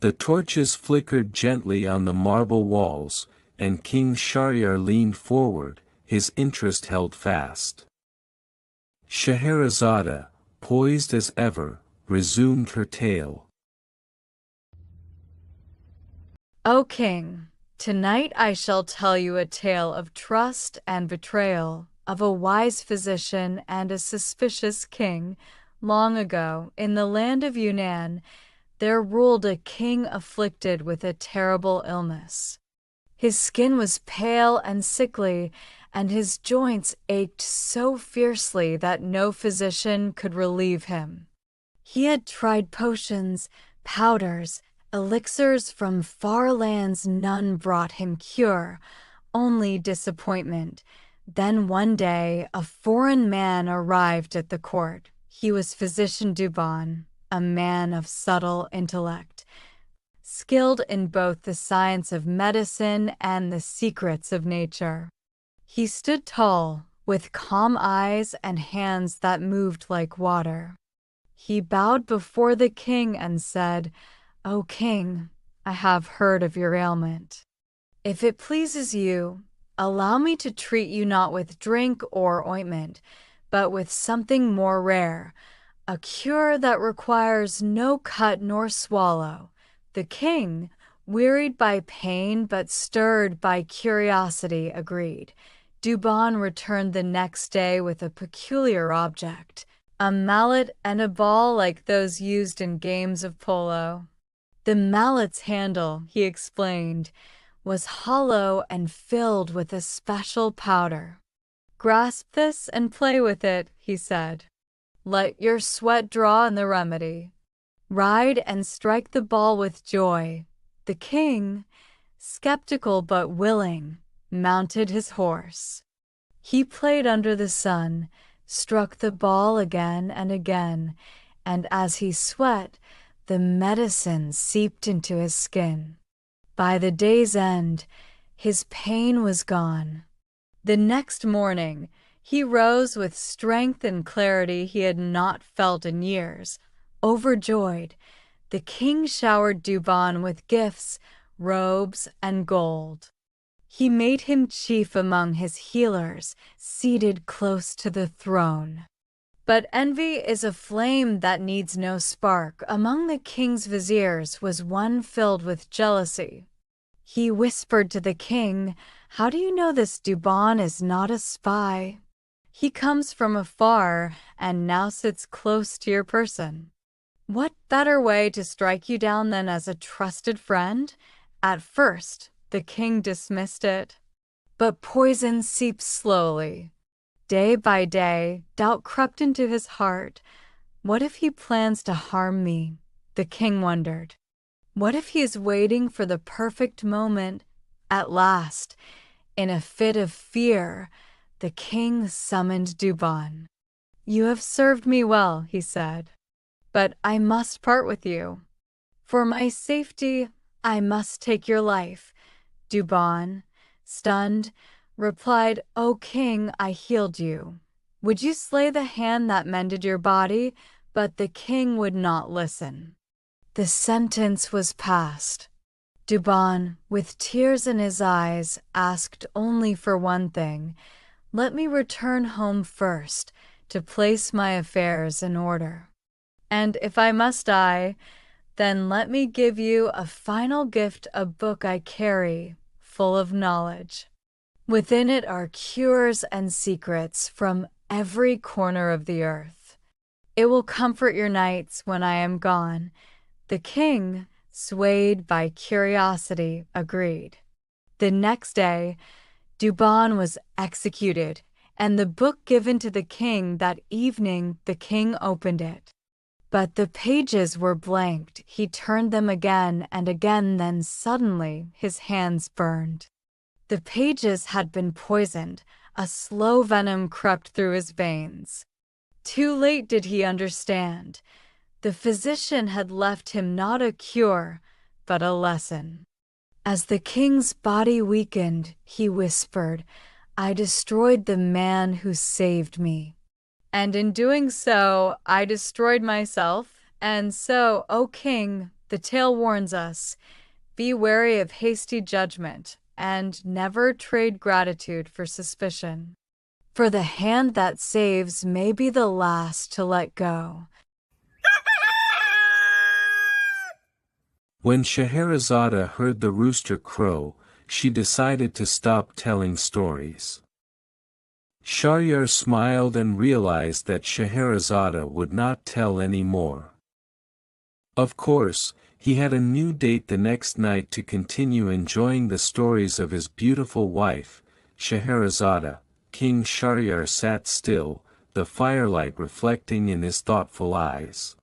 The torches flickered gently on the marble walls, and King Shahryar leaned forward, his interest held fast. Scheherazade, poised as ever, resumed her tale. O king, tonight I shall tell you a tale of trust and betrayal, of a wise physician and a suspicious king. Long ago, in the land of Yunnan, there ruled a king afflicted with a terrible illness. His skin was pale and sickly, and his joints ached so fiercely that no physician could relieve him. He had tried potions, powders, elixirs from far lands, none brought him cure, only disappointment. Then one day a foreign man arrived at the court. He was physician Douban, a man of subtle intellect, skilled in both the science of medicine and the secrets of nature. He stood tall, with calm eyes and hands that moved like water. He bowed before the king and said, "O king, I have heard of your ailment. If it pleases you, allow me to treat you not with drink or ointment, but with something more rare, a cure that requires no cut nor swallow." The king, wearied by pain but stirred by curiosity, agreed. Douban returned the next day with a peculiar object, a mallet and a ball like those used in games of polo. The mallet's handle, he explained, was hollow and filled with a special powder. "Grasp this and play with it," he said. "Let your sweat draw in the remedy. Ride and strike the ball with joy." The king, skeptical but willing, mounted his horse. He played under the sun, struck the ball again and again, and as he sweat, the medicine seeped into his skin. By the day's end, his pain was gone. The next morning, he rose with strength and clarity he had not felt in years. Overjoyed, the king showered Douban with gifts, robes, and gold. He made him chief among his healers, seated close to the throne. But envy is a flame that needs no spark. Among the king's viziers was one filled with jealousy. He whispered to the king, "How do you know this Douban is not a spy? He comes from afar and now sits close to your person. What better way to strike you down than as a trusted friend?" At first, the king dismissed it. But poison seeps slowly. Day by day, doubt crept into his heart. What if he plans to harm me? The king wondered. What if he is waiting for the perfect moment? At last, in a fit of fear, the king summoned Douban. "You have served me well," he said, "but I must part with you. For my safety, I must take your life." Douban, stunned, replied, "O king, I healed you. Would you slay the hand that mended your body?" But the king would not listen. The sentence was passed. Douban, with tears in his eyes, asked only for one thing: "Let me return home first, to place my affairs in order. And if I must die, then let me give you a final gift, a book I carry, full of knowledge. Within it are cures and secrets from every corner of the earth. It will comfort your nights when I am gone." The king, swayed by curiosity, agreed. The next day, Douban was executed, and the book given to the king. That evening, the king opened it. But the pages were blanked. He turned them again and again, then suddenly his hands burned. The pages had been poisoned. A slow venom crept through his veins. Too late did he understand. The physician had left him not a cure, but a lesson. As the king's body weakened, he whispered, "I destroyed the man who saved me. And in doing so, I destroyed myself. And so, O king, The tale warns us, be wary of hasty judgment, and never trade gratitude for suspicion. For the hand that saves may be the last to let go. When Scheherazade heard the rooster crow, she decided to stop telling stories. Shahryar smiled and realized that Scheherazade would not tell any more. Of course, he had a new date the next night to continue enjoying the stories of his beautiful wife, Scheherazade. King Shahryar sat still, the firelight reflecting in his thoughtful eyes.